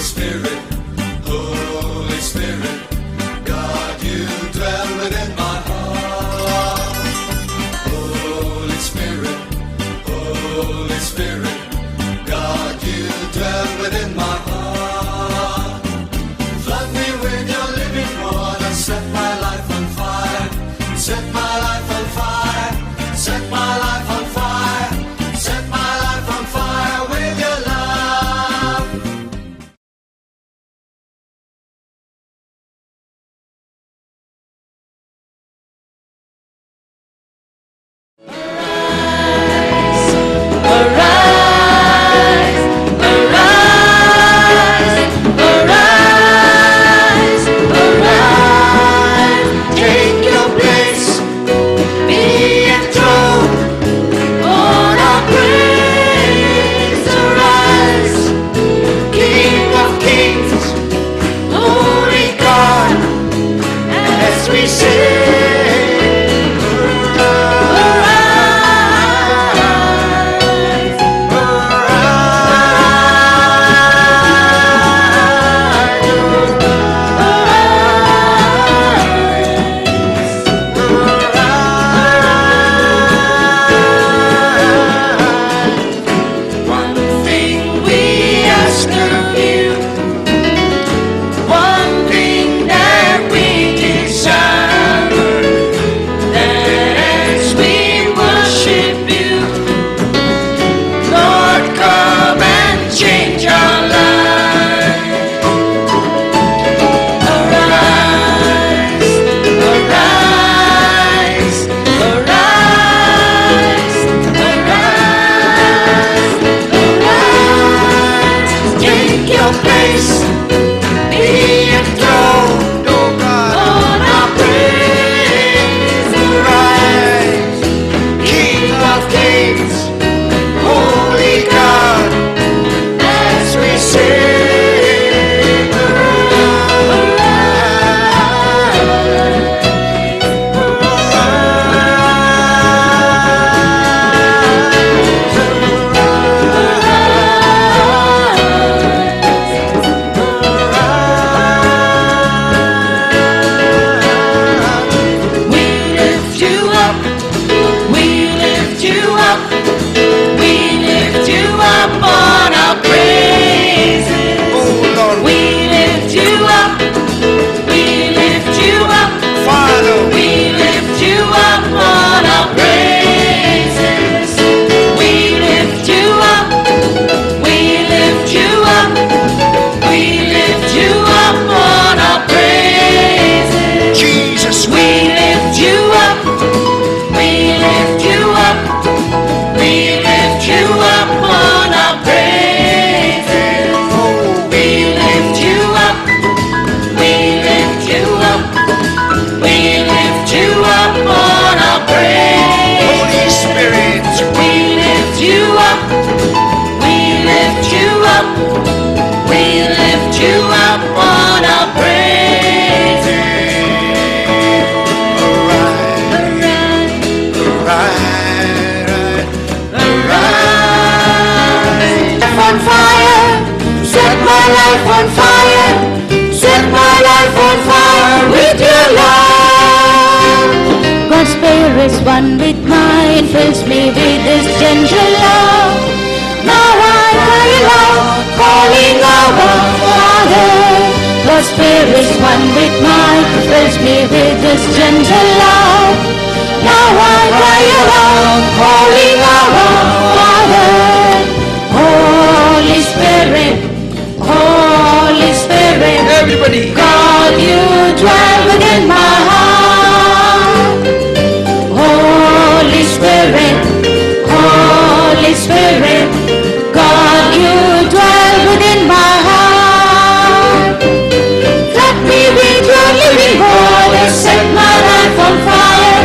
Spirit, Holy Spirit, God, you dwell within my heart. Holy Spirit, Holy Spirit, God, you dwell within my heart. Flood me with your living water, set my life on fire, set my life on fire, set my life on fire, set my life on fire with your love. One with mine fills me with this gentle love. Now I cry aloud, calling our Father. God's Spirit's one with mine fills me with this gentle love. Now I cry aloud, calling our Father. Holy Spirit, Holy Spirit, everybody, God, you dwell within my heart. Holy Spirit, Holy Spirit, God, you dwell within my heart. Flood me with your living water, set my life on fire,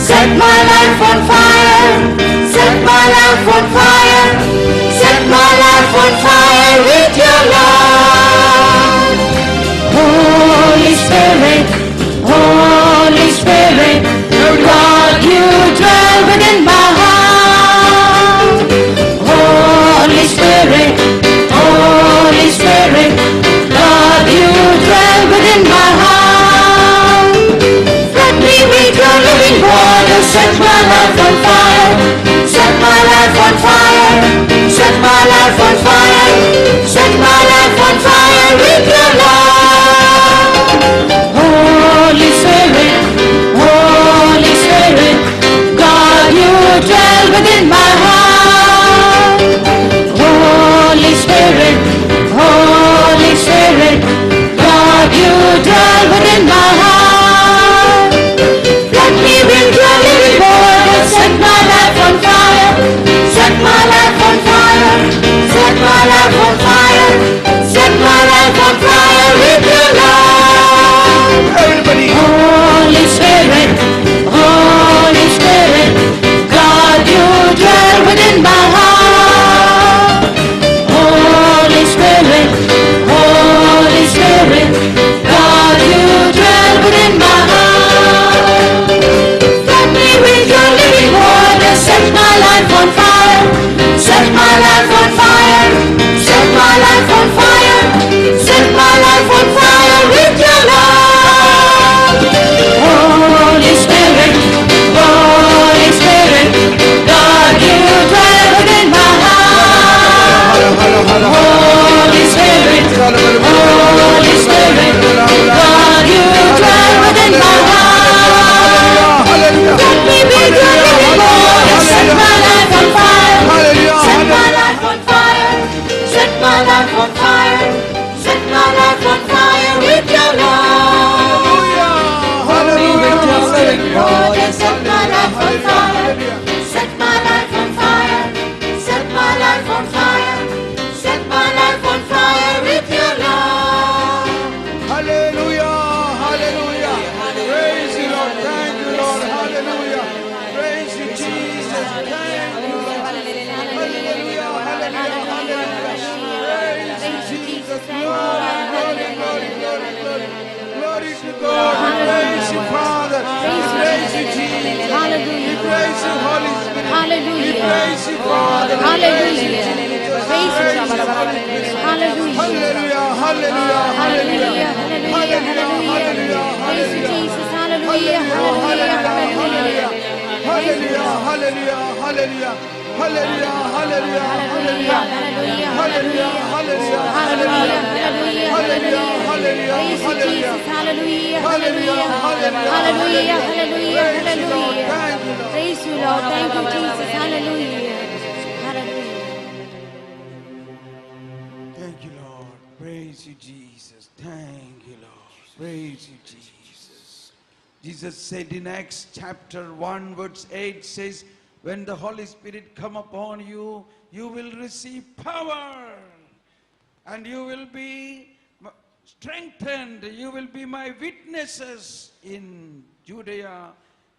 set my life on fire, set my life on Holy Spirit, God, you dwell within my heart. Let me be your living water, set my life on fire. Set my life on fire. Set my life on fire. Set my life on fire with your love. Fill me with your living water, set my life on fire. Set my life on fire. Set my life on fire. Set my life on fire with your love. Hallelujah, hallelujah. Praise you, Lord. Thank you, Lord. Hallelujah. Praise you, Jesus. Thank you, Lord. Hallelujah, hallelujah, hallelujah. Praise you, Jesus. Glory, glory, glory, glory, glory. Glory to God. We praise you, Father. We praise you, Jesus. Hallelujah. We praise you, Holy Spirit. We Hallelujah. praise you, Father. We praise you, Hallelujah. Jesus. Praise you, Praise you, Jesus. Holy Spirit. Hallelujah. Hallelujah, hallelujah, Hallelujah, hallelujah. hallelujah, hallelujah. Praise you, Jesus. Hallelujah, hallelujah, hallelujah. Praise you, Hallelujah, Lord. hallelujah, hallelujah. Hallelujah, hallelujah, Hallelujah, hallelujah. hallelujah, Hallelujah, hallelujah. hallelujah, Hallelujah, hallelujah, hallelujah, hallelujah, praise you, hallelujah. Jesus. Hallelujah, Hallelujah, hallelujah, hallelujah, hallelujah. Praise you, Lord. hallelujah. Thank you, Lord. Praise you, Lord. Thank you, Jesus. Hallelujah. Hallelujah. Thank you, Lord. Praise you, Jesus. Thank you, Lord. Praise you, Jesus. Jesus said in Acts chapter 1 verse 8 says, when the Holy Spirit come upon you, you will receive power and you will be strengthened. You will be my witnesses in Judea,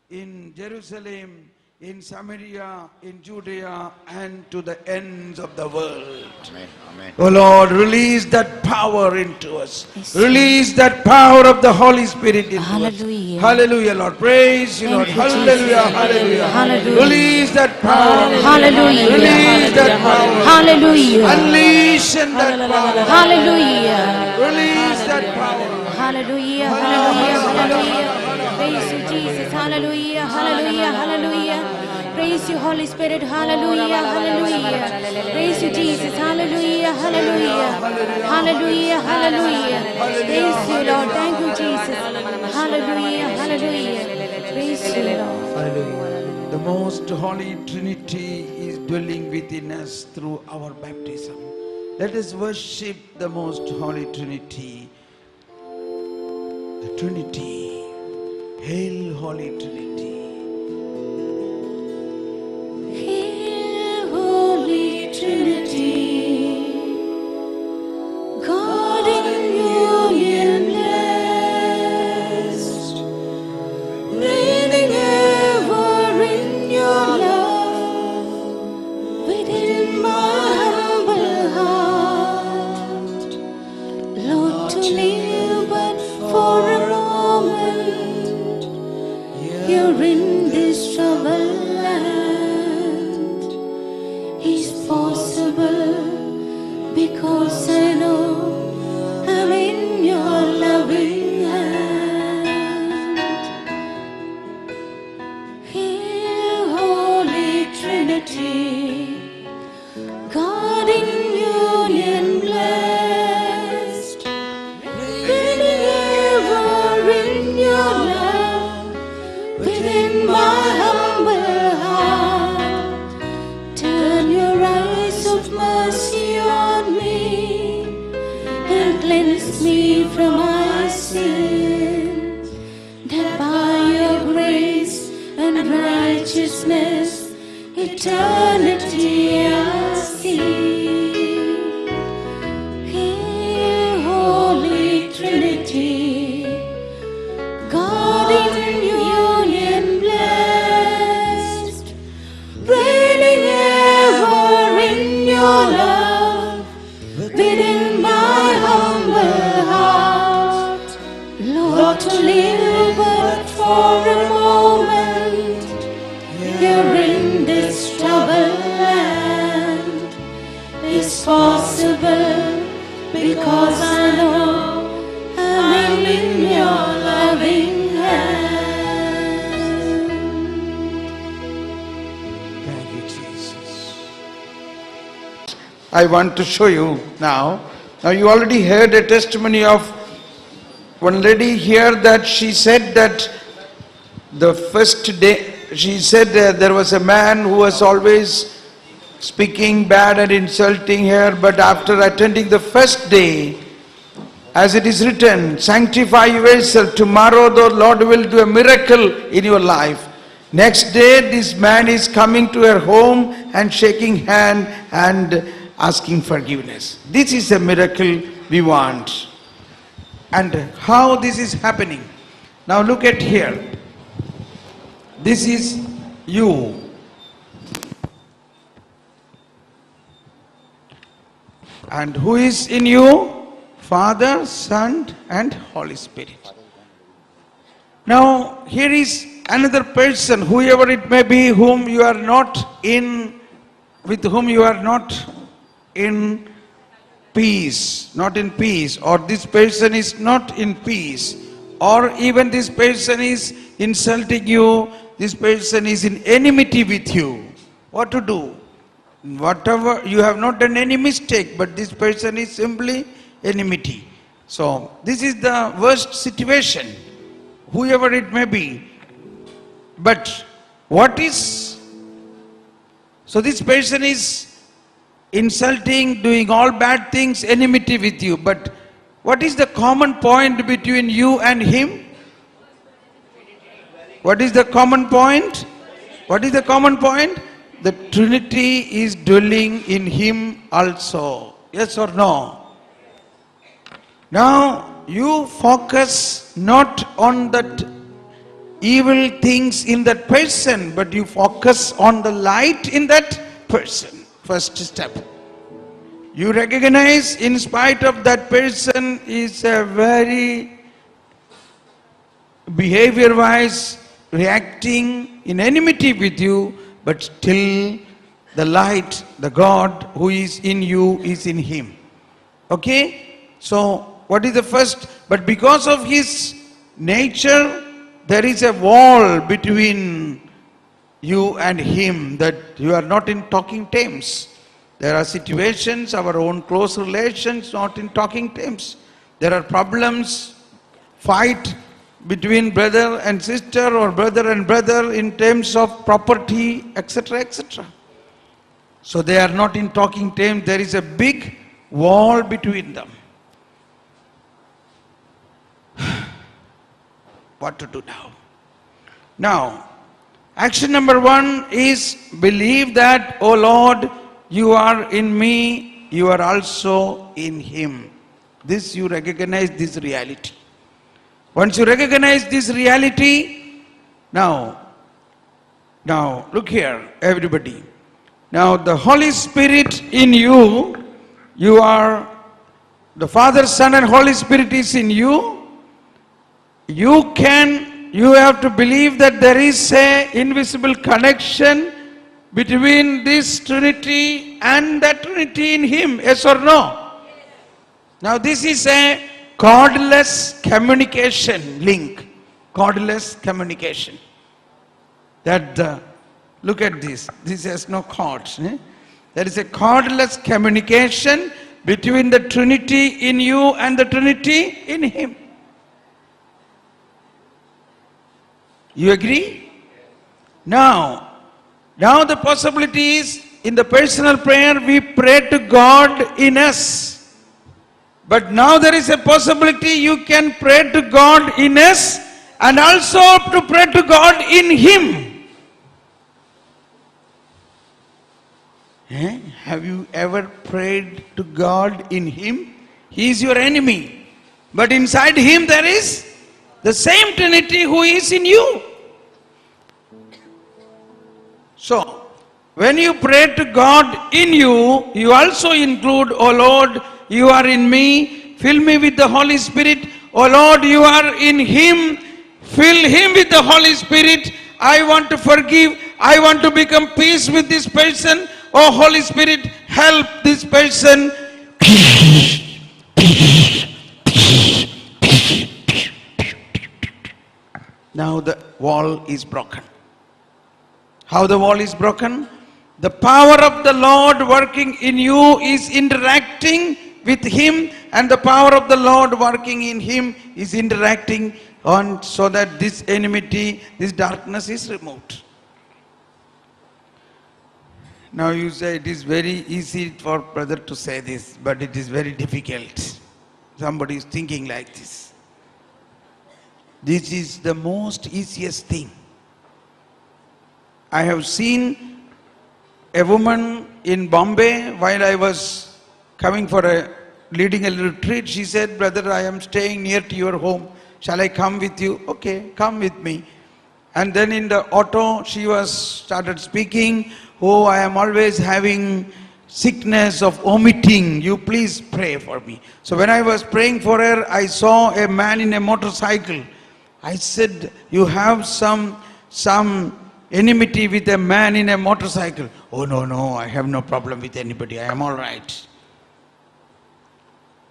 in Jerusalem, in Samaria, in Judea, and to the ends of the world. Amen. Amen. Oh Lord, release that power into us. Yes, Release that power of the Holy Spirit into Hallelujah. us. Hallelujah, Lord. Praise you, Lord. Thank you, Hallelujah, Jesus. hallelujah. Hallelujah. Release that power. Hallelujah. Release that power. Hallelujah. Unleash that power. Hallelujah. Release that power. Hallelujah, hallelujah, hallelujah. Praise you, Jesus. Hallelujah, hallelujah, hallelujah. Praise you, Holy Spirit. Hallelujah, hallelujah. Praise you, Jesus. Hallelujah, hallelujah. Hallelujah, hallelujah. Praise you, Lord. Thank you, Jesus. Hallelujah, hallelujah. Praise you, Lord. Hallelujah. The most holy Trinity is dwelling within us through our baptism. Let us worship the most holy Trinity. The Trinity. Hail, Holy Trinity. Hail, Holy Trinity, God in union blessed, reigning ever in your love, within my humble heart. Lord, to live but for a moment here in this troubled land is possible because I know I'm in your loving hand. Hail, Holy Trinity, God in union blessed, reigning ever in your love, within my humble heart. Turn your eyes of mercy on me and cleanse me from my sins, that by your grace and righteousness eternity I'll see. Hail, Holy Trinity, God in union blessed, reigning ever in your love, within my humble heart. Lord, to live but for a moment here in this troubled land is possible because I know I'm in your loving hand. Thank you, Jesus. I want to show you now Now you already heard a testimony of one lady here that she said that the first day, she said there was a man who was always speaking bad and insulting her, but after attending the first day, as it is written, sanctify yourself, tomorrow the Lord will do a miracle in your life. Next day, this man is coming to her home and shaking hand and asking forgiveness. This is a miracle we want. And how this is happening? Now look at here. This is you. And who is in you? Father, Son and Holy Spirit. Now here is another person, whoever it may be, whom you are not in, with whom you are not in peace, or this person is not in peace, or even this person is insulting you, this person is in enmity with you. What to do? Whatever, you have not done any mistake, but this person is simply enmity. So this is the worst situation, whoever it may be. But what is, so this person is insulting, doing all bad things, enmity with you. But what is the common point between you and him? What is the common point? What is the common point? The Trinity is dwelling in him also. Yes or no? Now you focus not on that evil things in that person, but you focus on the light in that person. First step. You recognize, in spite of that person is a very behavior wise reacting in enmity with you, but still the light, the God who is in you is in him. Okay? So what is the first? But because of his nature, there is a wall between you and him, that you are not in talking terms. There are situations, our own close relations, not in talking terms. There are problems, fight between brother and sister, or brother and brother in terms of property, etc., etc. So they are not in talking terms. There is a big wall between them. What to do now? Now, action number 1 is believe that, oh Lord, you are in me, you are also in him. This, you recognize this reality. Once you recognize this reality, now look here, everybody. Now the Holy Spirit in you, you are, the Father, Son and Holy Spirit is in you. You have to believe that there is a invisible connection between this Trinity and that Trinity in him. Yes or no? Now this is a cordless communication link. Cordless communication. Look at this. This has no cords. There is a cordless communication between the Trinity in you and the Trinity in him. You agree? Now the possibility is, in the personal prayer we pray to God in us. But now there is a possibility you can pray to God in us and also to pray to God in him. Have you ever prayed to God in him? He is your enemy. But inside him there is the same Trinity who is in you. So, when you pray to God in you, you also include, oh Lord, you are in me, fill me with the Holy Spirit. Oh Lord, you are in him, fill him with the Holy Spirit. I want to forgive, I want to become peace with this person. Oh Holy Spirit, help this person. Now the wall is broken. How the wall is broken? The power of the Lord working in you is interacting with him, and the power of the Lord working in him is interacting on, so that this enmity, this darkness is removed. Now you say it is very easy for brother to say this, but it is very difficult. Somebody is thinking like this. This is the most easiest thing. I have seen a woman in Bombay while I was coming for leading a retreat. She said, "Brother, I am staying near to your home. Shall I come with you?" "Okay, come with me." And then in the auto, she started speaking, "Oh, I am always having sickness of vomiting. You please pray for me." So when I was praying for her, I saw a man in a motorcycle. I said, "You have some enmity with a man in a motorcycle." "Oh, no, I have no problem with anybody. I am all right."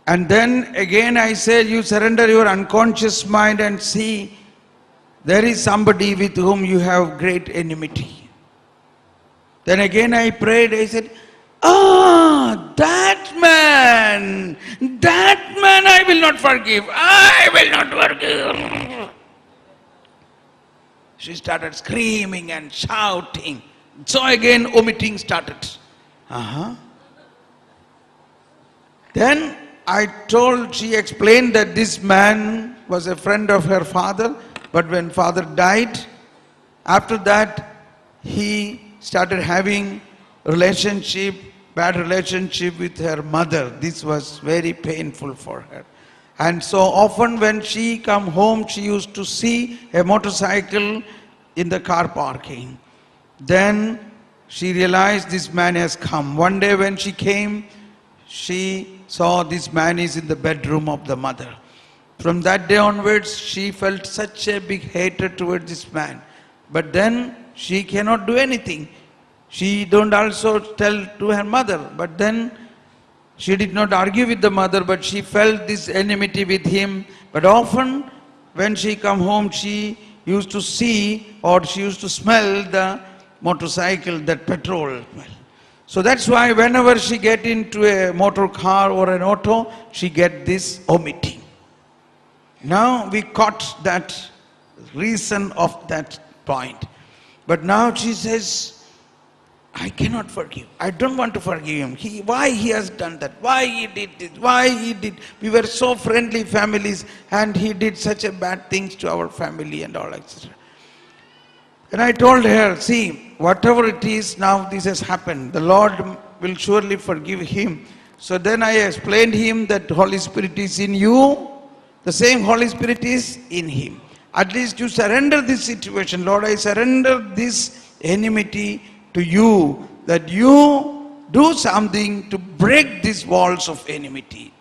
And then again I said, "You surrender your unconscious mind and see, there is somebody with whom you have great enmity." Then again I prayed, I said, that man I will not forgive. I will not forgive." She started screaming and shouting. So again vomiting started. Then she explained that this man was a friend of her father, but when father died, after that he started having bad relationship with her mother. This was very painful for her. And so often when she come home, she used to see a motorcycle in the car parking. Then she realized this man has come. One day when she came, she saw this man is in the bedroom of the mother. From that day onwards, she felt such a big hatred towards this man. But then she cannot do anything. She don't also tell to her mother. But then she did not argue with the mother, but she felt this enmity with him. But often when she come home, she used to see or she used to smell the motorcycle, that petrol smell. So that's why whenever she get into a motor car or an auto, she get this vomiting. Now we caught that reason of that point. But now she says, "I cannot forgive. I don't want to forgive him. Why he has done that? Why he did this? Why he did? We were so friendly families and he did such a bad things to our family and all, etc." And I told her, "See, whatever it is, now this has happened. The Lord will surely forgive him." So then I explained him that Holy Spirit is in you. The same Holy Spirit is in him. At least you surrender this situation. "Lord, I surrender this enmity to you, that you do something to break these walls of enmity."